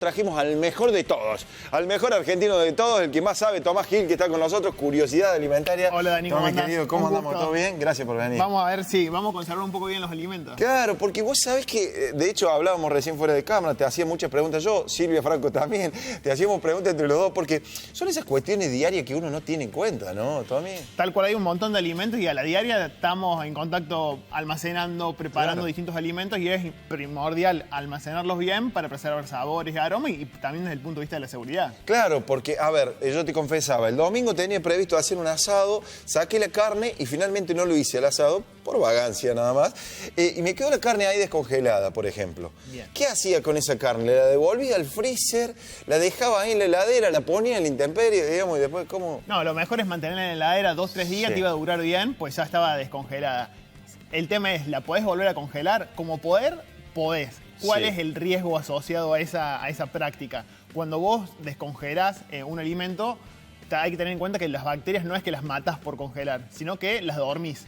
Trajimos al mejor de todos, al mejor argentino de todos, el que más sabe, Tomás Gil, que está con nosotros, Curiosidad Alimentaria. Hola, Dani, ¿cómo andás? Querido, ¿cómo andamos? ¿Todo bien? Gracias por venir. Vamos a ver si vamos a conservar un poco bien los alimentos. Claro, porque vos sabés que, de hecho, hablábamos recién fuera de cámara, te hacía muchas preguntas yo, Silvia Franco también, te hacíamos preguntas entre los dos, porque son esas cuestiones diarias que uno no tiene en cuenta, ¿no, Tommy? Tal cual hay un montón de alimentos y a la diaria estamos en contacto almacenando, preparando distintos alimentos y es primordial almacenarlos bien para preservar sabores y aromas y también desde el punto de vista de la seguridad. Claro, porque, a ver, yo te confesaba, el domingo tenía previsto hacer un asado, saqué la carne y finalmente no lo hice el asado, por vagancia nada más, y me quedó la carne ahí descongelada, por ejemplo. Bien. ¿Qué hacía con esa carne? La devolvía al freezer, la dejaba ahí en la heladera, la ponía en la intemperie, digamos, y después, ¿cómo? No, lo mejor es mantenerla en la heladera 2-3 días, Sí. te iba a durar bien, pues ya estaba descongelada. El tema es, ¿la podés volver a congelar? Como poder, podés. ¿Cuál Sí. es el riesgo asociado a esa práctica? Cuando vos descongelás un alimento, hay que tener en cuenta que las bacterias no es que las matás por congelar, sino que las dormís.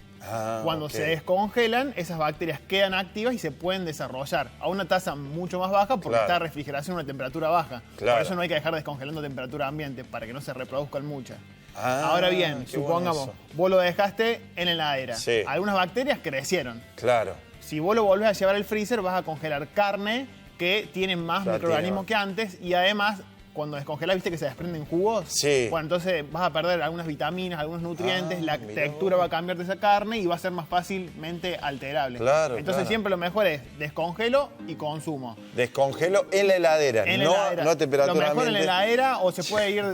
Cuando ok. se descongelan, esas bacterias quedan activas y se pueden desarrollar a una tasa mucho más baja porque Claro. está refrigeración a una temperatura baja. Claro. Por eso no hay que dejar descongelando a temperatura ambiente para que no se reproduzcan muchas. Ah, Ahora bien, qué bueno supongamos, eso. vos lo dejaste en la heladera. Sí. Algunas bacterias crecieron. Claro. Si vos lo volvés a llevar al freezer, vas a congelar carne que tiene más Ya microorganismos tiene. que antes y además, cuando descongelás, viste que se desprenden jugos. Sí. Bueno, entonces vas a perder algunas vitaminas, algunos nutrientes, la mirá textura vos. va a cambiar de esa carne y va a ser más fácilmente alterable. Claro, Entonces claro. siempre lo mejor es descongelo y consumo. Descongelo en la heladera, En la no, heladera. no a temperatura Lo mejor en la ambiente. heladera o se puede ir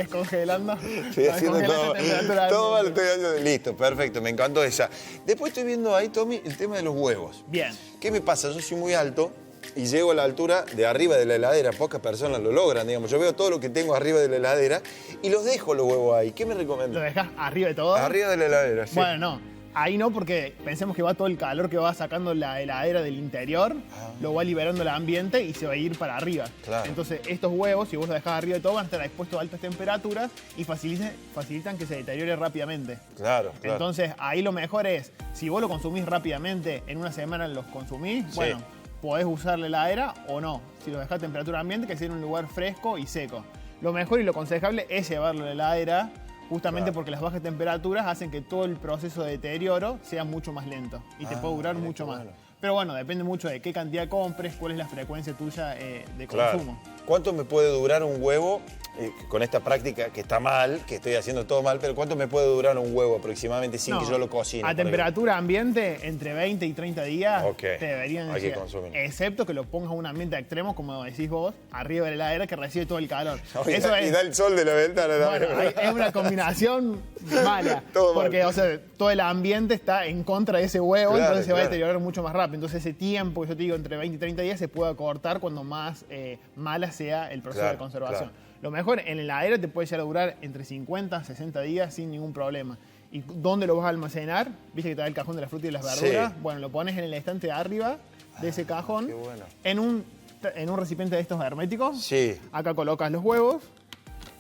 descongelando. Estoy haciendo todo, todo mal, ambiente. estoy haciendo. Listo, perfecto, me encantó esa. Después estoy viendo ahí, Tommy, el tema de los huevos. Bien. ¿Qué me pasa? Yo soy muy alto y llego a la altura de arriba de la heladera. Pocas personas lo logran, digamos. Yo veo todo lo que tengo arriba de la heladera y los dejo los huevos ahí. ¿Qué me ¿Lo recomiendas? dejas arriba de todo? Arriba de la heladera, sí. Bueno, no. Ahí no, porque pensemos que va todo el calor que va sacando la heladera del interior, lo va liberando el ambiente y se va a ir para arriba. Claro. Entonces, estos huevos, si vos los dejás arriba de todo, van a estar expuestos a altas temperaturas y facilitan que se deteriore rápidamente. Claro, claro. Entonces, ahí lo mejor es, si vos lo consumís rápidamente, en una semana los consumís, Sí. bueno, podés usar la heladera o no. Si lo dejás a temperatura ambiente, que sea en un lugar fresco y seco. Lo mejor y lo aconsejable es llevarlo a la heladera, justamente Claro. porque las bajas temperaturas hacen que todo el proceso de deterioro sea mucho más lento y te puede durar mira mucho qué más. bueno. Pero bueno, depende mucho de qué cantidad compres, cuál es la frecuencia tuya de Claro. consumo. ¿Cuánto me puede durar un huevo con esta práctica que está mal, que estoy haciendo todo mal, pero cuánto me puede durar un huevo aproximadamente sin No, que yo lo cocine? A por ejemplo? temperatura ambiente, entre 20 y 30 días, Ok, te deberían hay que llegar. consumir. Excepto que lo pongas a un ambiente extremo, como decís vos, arriba de la heladera que recibe todo el calor. Y Eso da- y es... da el sol de la ventana. Bueno, es una combinación mala. Todo mal. Porque, o sea, todo el ambiente está en contra de ese huevo, Claro, entonces se va a claro. deteriorar mucho más rápido. Entonces ese tiempo que yo te digo, entre 20 y 30 días, se puede acortar cuando más mala sea el proceso Claro, de conservación. claro. Lo mejor, en la heladera te puede llegar a durar entre 50 y 60 días sin ningún problema. ¿Y dónde lo vas a almacenar? Viste que te da el cajón de la fruta y las verduras. Sí. Bueno, lo pones en el estante de arriba de ese cajón, qué bueno. en un recipiente de estos herméticos. Sí, Acá colocas los huevos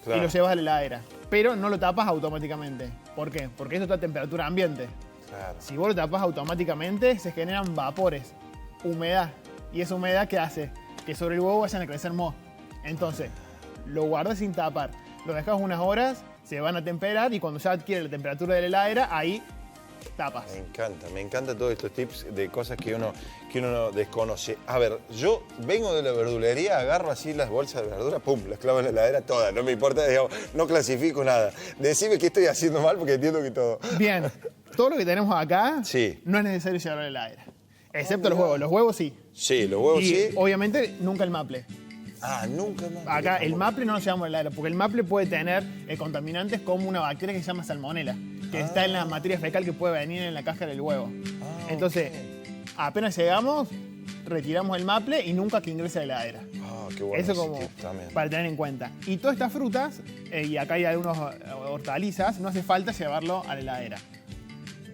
claro. y lo llevas a la heladera. Pero no lo tapas automáticamente. ¿Por qué? Porque esto está a temperatura ambiente. Claro. Si vos lo tapas automáticamente, se generan vapores, humedad. ¿Y esa humedad qué hace? Que sobre el huevo vayan a crecer moho. Entonces, lo guardas sin tapar, lo dejas unas horas, se van a temperar y cuando ya adquiere la temperatura de la heladera, ahí tapas. Me encanta todos estos tips de cosas que uno no desconoce. A ver, yo vengo de la verdulería, agarro así las bolsas de verdura, pum, las clavo en la heladera todas, no me importa, digamos, no clasifico nada. Decime qué estoy haciendo mal porque entiendo que todo. Bien, todo lo que tenemos acá Sí. no es necesario llevarlo a la heladera. Excepto los huevos. Los huevos sí. Sí, los huevos Y sí. obviamente nunca el maple. Ah, nunca más. Acá el maple no lo llevamos a la heladera, porque el maple puede tener contaminantes como una bacteria que se llama salmonela, que está en la materia fecal que puede venir en la cáscara del huevo. Entonces, apenas llegamos, retiramos el maple y nunca que ingrese a la heladera. Ah, qué bueno. Eso ese como tip también. para tener en cuenta. Y todas estas frutas, y acá hay algunos hortalizas, no hace falta llevarlo a la heladera.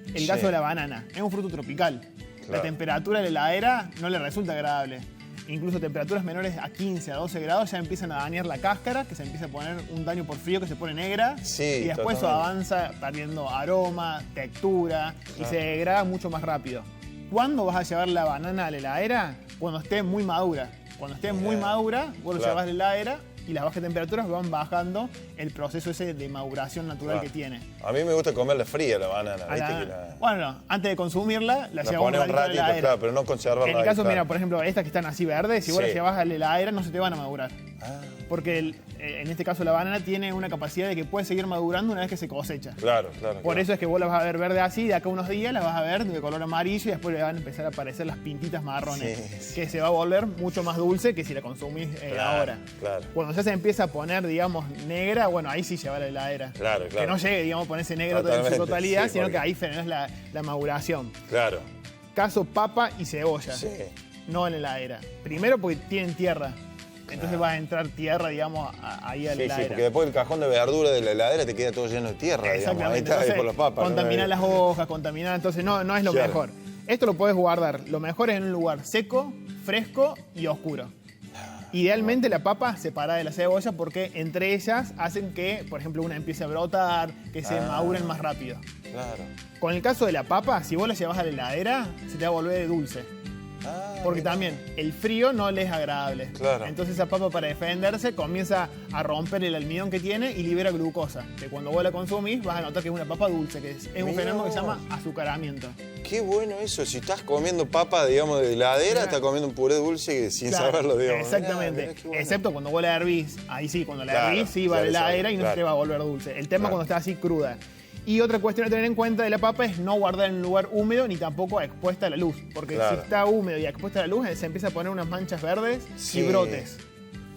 El Sí. caso de la banana, es un fruto tropical. La Claro. temperatura de la heladera no le resulta agradable. Incluso temperaturas menores a 15, a 12 grados ya empiezan a dañar la cáscara, que se empieza a poner un daño por frío que se pone negra. Sí, y después eso totalmente. avanza perdiendo aroma, textura y se degrada mucho más rápido. ¿Cuándo vas a llevar la banana a la heladera? Cuando esté muy madura. Cuando esté muy madura, vos lo Claro. llevas a la heladera y las bajas temperaturas van bajando el proceso ese de maduración natural que tiene. A mí me gusta comerla fría la banana, A ¿viste? la- Que la Bueno, no, antes de consumirla, la llevamos pones un a la ratito, heladera. claro, pero no conservarla. En el ahí, caso, claro. mira, por ejemplo, estas que están así verdes, si vos Sí. las llevas a la heladera no se te van a madurar. Ah, Porque en este caso la banana tiene una capacidad de que puede seguir madurando una vez que se cosecha. claro, claro. Por claro. eso es que vos la vas a ver verde así, de acá a unos días la vas a ver de color amarillo y después le van a empezar a aparecer las pintitas marrones, Sí. que se va a volver mucho más dulce que si la consumís Claro, ahora. claro. Cuando ya se empieza a poner, digamos, negra, bueno, ahí sí lleva a la heladera. Claro, claro. Que no llegue, digamos, a ponerse negro en su Totalmente, totalidad, sí, sino porque- que ahí frenás la maduración. Claro, Caso papa y cebolla, sí. no en la heladera. Primero porque tienen tierra. Entonces va a entrar tierra, digamos, ahí a la Sí, sí, heladera. porque después el cajón de verdura de la heladera te queda todo lleno de tierra, digamos. Ahí Exactamente. está, ahí Entonces, por las papas. contaminar ¿no? las hojas, contaminar, entonces no es lo Claro. mejor. Esto lo puedes guardar. Lo mejor es en un lugar seco, fresco y oscuro. Idealmente la papa separada de la cebolla porque entre ellas hacen que, por ejemplo, una empiece a brotar, que se maduren más rápido. Claro. Con el caso de la papa, si vos la llevas a la heladera, se te va a volver dulce. Ah, Porque mira. también el frío no le es agradable. Claro. Entonces esa papa para defenderse comienza a romper el almidón que tiene y libera glucosa. Que cuando vos la consumís vas a notar que es una papa dulce, que es un Mirá fenómeno que se vos. llama azucaramiento. Qué bueno eso. Si estás comiendo papa, digamos, de heladera, estás comiendo un puré dulce sin Claro, saberlo, digamos. exactamente. Mirá, qué bueno. Excepto cuando vos la hervís. Ahí sí, cuando la Claro, hervís sí va a la claro, heladera y no claro. se te va a volver dulce. El tema Claro. cuando está así cruda. Y otra cuestión a tener en cuenta de la papa es no guardar en un lugar húmedo ni tampoco expuesta a la luz. Porque Claro. si está húmedo y expuesta a la luz, se empieza a poner unas manchas verdes Sí. y brotes.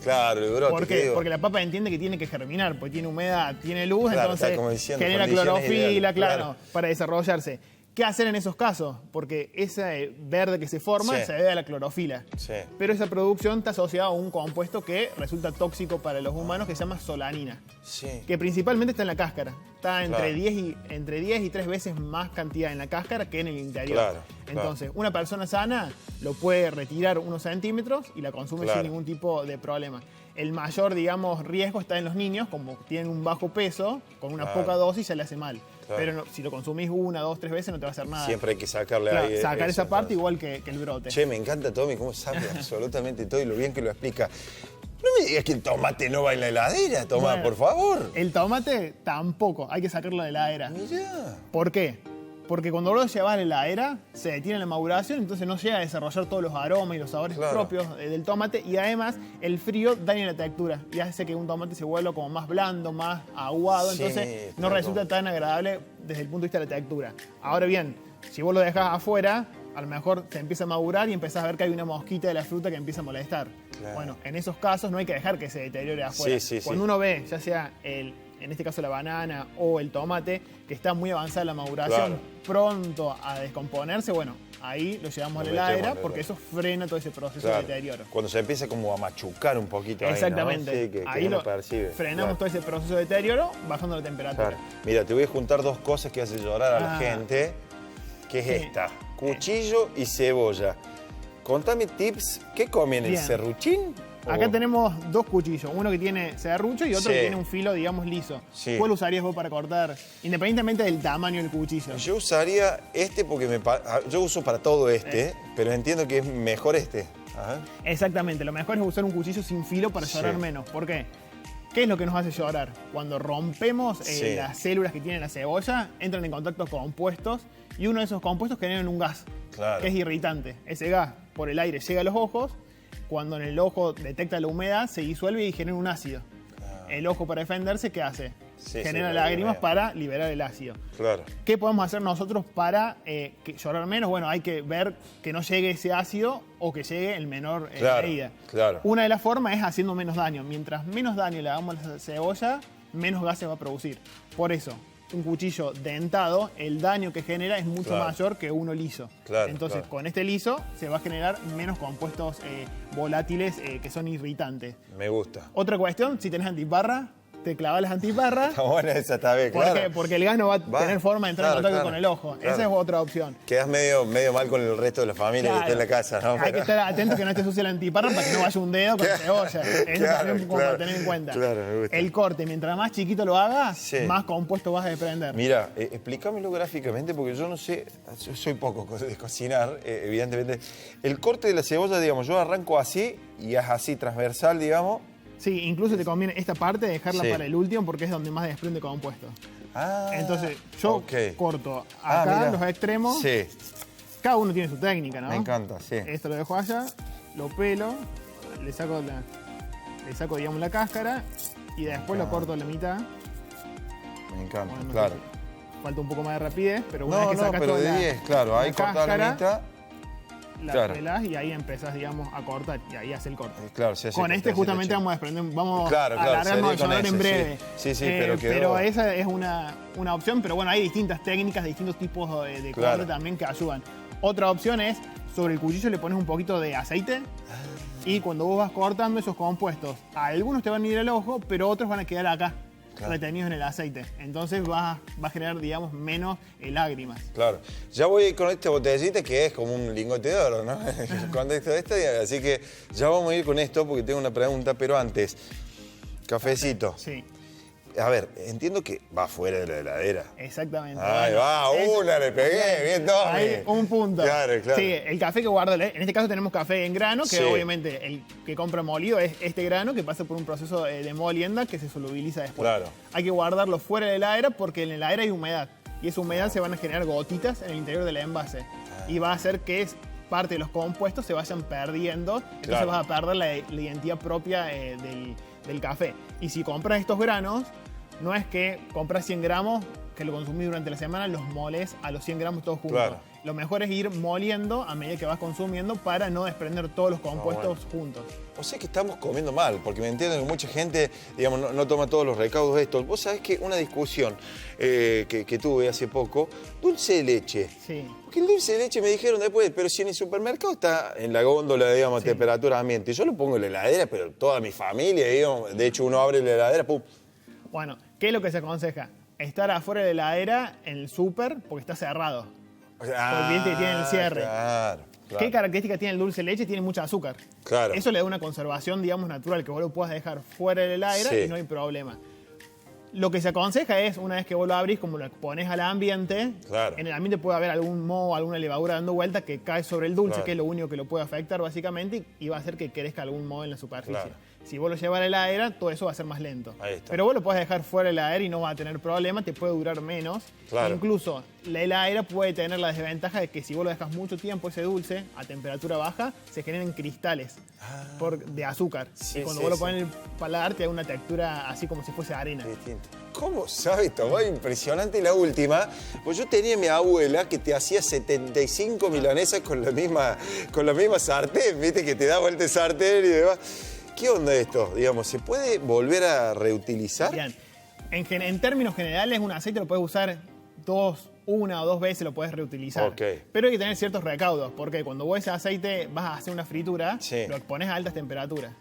Claro, el brote. ¿Por te qué? digo. Porque la papa entiende que tiene que germinar, porque tiene humedad, tiene luz, Claro, entonces está como diciendo, genera condiciones clorofila, ideales, claro, claro. para desarrollarse. ¿Qué hacer en esos casos? Porque ese verde que se forma Sí. se debe a la clorofila. Sí. Pero esa producción está asociada a un compuesto que resulta tóxico para los humanos que se llama solanina, Sí. que principalmente está en la cáscara. Está entre, Claro. 10 y 3 veces más cantidad en la cáscara que en el interior. Claro, claro. Entonces, una persona sana lo puede retirar unos centímetros y la consume Claro. sin ningún tipo de problema. El mayor, digamos, riesgo está en los niños, como tienen un bajo peso, con una Claro. poca dosis ya le hace mal. Claro. Pero si lo consumís 1, 2, 3 veces no te va a hacer nada. Siempre hay que sacarle Claro, ahí. sacar eso, esa parte entonces. igual que el brote. Che, me encanta Tommy, cómo sabe absolutamente todo y lo bien que lo explica. No me digas que el tomate no va en la heladera, Tomás, Bueno, por favor. El tomate tampoco, hay que sacarlo de la heladera. Mirá. ¿Por qué? Porque cuando vos lo llevas a la heladera, se detiene la maduración, entonces no llega a desarrollar todos los aromas y los sabores Claro. propios del tomate. Y además, el frío daña la textura y hace que un tomate se vuelva como más blando, más aguado. Sí, Entonces, no tal resulta cual. tan agradable desde el punto de vista de la textura. Ahora bien, si vos lo dejás afuera, a lo mejor se empieza a madurar y empezás a ver que hay una mosquita de la fruta que empieza a molestar. Claro. Bueno, en esos casos no hay que dejar que se deteriore afuera. Sí, sí, sí. Cuando uno ve, ya sea en este caso la banana o el tomate, que está muy avanzada la maduración, Claro. pronto a descomponerse, bueno, ahí lo llevamos a la Lo metemos heladera en la porque heladera. eso frena todo ese proceso Claro. de deterioro. Cuando se empieza como a machucar un poquito ahí, ¿no? Exactamente. Sí, que Ahí uno lo percibe. frenamos Claro. todo ese proceso de deterioro bajando la temperatura. Claro. Mira, te voy a juntar dos cosas que hacen llorar a la Ah. gente, que es Sí. esta, cuchillo y cebolla. Contame tips, ¿qué comen? ¿El Bien. serruchín? Acá ¿O- tenemos dos cuchillos, uno que tiene serrucho y otro Sí. que tiene un filo, digamos, liso. Sí. ¿Cuál usarías vos para cortar? Independientemente del tamaño del cuchillo. Yo usaría este porque yo uso para todo este, pero entiendo que es mejor este. Ajá. Exactamente, lo mejor es usar un cuchillo sin filo para llorar Sí. menos. ¿Por qué? ¿Qué es lo que nos hace llorar? Cuando rompemos Sí. las células que tiene la cebolla, entran en contacto con compuestos y uno de esos compuestos generan un gas, Claro. que es irritante. Ese gas por el aire llega a los ojos, cuando en el ojo detecta la humedad se disuelve y genera un ácido. El ojo para defenderse, ¿qué hace? Sí, Genera sí, lágrimas veo. para liberar el ácido. Claro. ¿Qué podemos hacer nosotros para llorar menos? Bueno, hay que ver que no llegue ese ácido o que llegue el menor Claro, medida. claro. Una de las formas es haciendo menos daño. Mientras menos daño le hagamos a la cebolla, menos gases va a producir. Por eso, un cuchillo dentado, el daño que genera es mucho Claro. mayor que uno liso. Claro, Entonces, claro. con este liso se va a generar menos compuestos volátiles que son irritantes. Me gusta. Otra cuestión, si tenés antiparra, te clavas las antiparras. Está buena esa, está bien, claro. Porque el gas no va a tener forma de entrar en contacto con el ojo. Claro. Esa es otra opción. Quedas medio mal con el resto de la familia que está en la casa, ¿no? Hay que estar atento que no esté sucia la antiparra para que no vaya un dedo con cebolla. Eso también como para tener en cuenta. Claro, me gusta. El corte, mientras más chiquito lo hagas, más compuesto vas a desprender. Mira, explícamelo gráficamente porque yo no sé, yo soy poco de cocinar, evidentemente. El corte de la cebolla, digamos, yo arranco así y es así transversal, digamos. Sí, incluso te conviene esta parte dejarla para el último porque es donde más desprende compuesto. Entonces, yo corto acá los extremos. Sí. Cada uno tiene su técnica, ¿no? Me encanta, sí. Esto lo dejo allá, lo pelo, le saco, digamos, la cáscara y después lo corto a la mitad. Me encanta, bueno, claro. Falta un poco más de rapidez, pero una vez que sacas pero toda de 10, claro, ahí cortás la mitad. La pelás y ahí empezás, digamos, a cortar y ahí hace el corte. Claro, se hace con este justamente vamos a desprender, vamos a alargarnos al sonar en breve. Sí, pero quedó... Pero esa es una opción, pero bueno, hay distintas técnicas, distintos tipos de corte también que ayudan. Otra opción es, sobre el cuchillo le pones un poquito de aceite y cuando vos vas cortando esos compuestos, algunos te van a ir al ojo, pero otros van a quedar acá. Retenidos en el aceite. Entonces va a generar, digamos, menos lágrimas. Claro. Ya voy con esta botellita que es como un lingote de oro, ¿no? En el contexto de esta, así que ya vamos a ir con esto porque tengo una pregunta, pero antes, cafecito. Sí. A ver, entiendo que va fuera de la heladera. Exactamente. Ahí va, una le pegué, bien Tommy. Ahí, un punto. Claro. Sí, el café que guarda, en este caso tenemos café en grano, que obviamente el que compra molido es este grano que pasa por un proceso de molienda que se solubiliza después. Claro. Hay que guardarlo fuera de la heladera porque en la heladera hay humedad. Y esa humedad se van a generar gotitas en el interior del envase. Y va a hacer que parte de los compuestos se vayan perdiendo. Entonces vas a perder la identidad propia del café. Y si compras estos granos, no es que compras 100 gramos, que lo consumís durante la semana, los moles a los 100 gramos todos juntos. Claro. Lo mejor es ir moliendo a medida que vas consumiendo para no desprender todos los compuestos juntos. O sea que estamos comiendo mal, porque me entienden que mucha gente, digamos, no toma todos los recaudos de esto. Vos sabés que una discusión que tuve hace poco, dulce de leche. Sí. Porque el dulce de leche me dijeron después, pero si en el supermercado está en la góndola, digamos, temperatura ambiente. Yo lo pongo en la heladera, pero toda mi familia, digamos, de hecho uno abre la heladera, ¡pum! Bueno, ¿qué es lo que se aconseja? Estar afuera de la heladera en el súper porque está cerrado. Porque tiene el cierre. Claro. ¿Qué característica tiene el dulce de leche? Tiene mucho azúcar. Claro. Eso le da una conservación, digamos, natural, que vos lo puedas dejar fuera de la heladera y no hay problema. Lo que se aconseja es, una vez que vos lo abrís, como lo pones al ambiente, en el ambiente puede haber algún moho, alguna levadura dando vuelta que cae sobre el dulce, que es lo único que lo puede afectar básicamente, y va a hacer que crezca algún moho en la superficie. Si vos lo llevas a la heladera, todo eso va a ser más lento. Pero vos lo podés dejar fuera de la heladera y no va a tener problema, te puede durar menos. Incluso la heladera puede tener la desventaja de que si vos lo dejas mucho tiempo ese dulce a temperatura baja, se generan cristales de azúcar. Y cuando vos lo pones en el paladar te da una textura así como si fuese arena. ¿Cómo sabe tomar? Impresionante la última. Pues yo tenía a mi abuela que te hacía 75 milanesas con la misma sartén, ¿viste? Que te da vuelta el sartén y demás. ¿Qué onda esto? Digamos, ¿se puede volver a reutilizar? Bien. En términos generales, un aceite lo puedes usar una o dos veces lo puedes reutilizar. Pero hay que tener ciertos recaudos, porque cuando vos ese aceite vas a hacer una fritura, lo expones a altas temperaturas.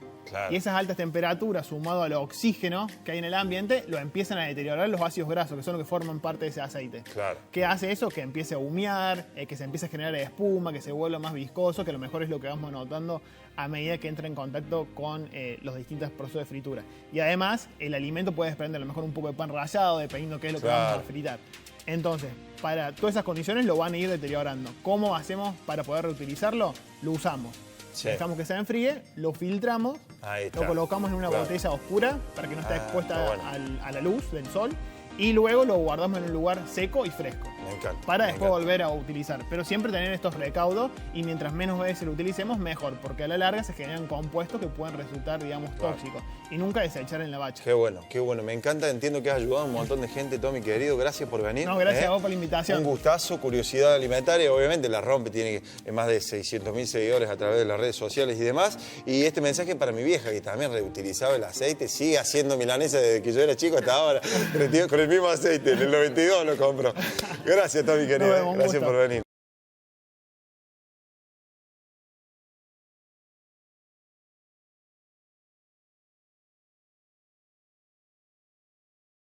Y esas altas temperaturas, sumado al oxígeno que hay en el ambiente, lo empiezan a deteriorar los ácidos grasos, que son los que forman parte de ese aceite. ¿Qué hace eso? Que empiece a humear, que se empiece a generar espuma, que se vuelva más viscoso, que a lo mejor es lo que vamos notando a medida que entra en contacto con los distintos procesos de fritura. Y además, el alimento puede desprender a lo mejor un poco de pan rallado, dependiendo qué es lo que vamos a fritar. Entonces, para todas esas condiciones lo van a ir deteriorando. ¿Cómo hacemos para poder reutilizarlo? Lo usamos. Dejamos que se enfríe, lo filtramos, lo colocamos en una botella oscura para que no esté expuesta a la luz del sol y luego lo guardamos en un lugar seco y fresco. Me encanta. Para después volver a utilizar. Pero siempre tener estos recaudos y mientras menos veces lo utilicemos, mejor. Porque a la larga se generan compuestos que pueden resultar, digamos, tóxicos. Y nunca desechar en la bacha. Qué bueno, qué bueno. Me encanta, entiendo que has ayudado a un montón de gente, Tommy, querido. Gracias por venir. No, gracias a vos por la invitación. Un gustazo, curiosidad alimentaria. Obviamente la rompe, tiene más de 600.000 seguidores a través de las redes sociales y demás. Y este mensaje para mi vieja, que también reutilizaba el aceite. Sigue haciendo milanesa desde que yo era chico hasta ahora. Con el mismo aceite. En el 92 lo compro. Gracias, Tommy, querido. Gracias por venir.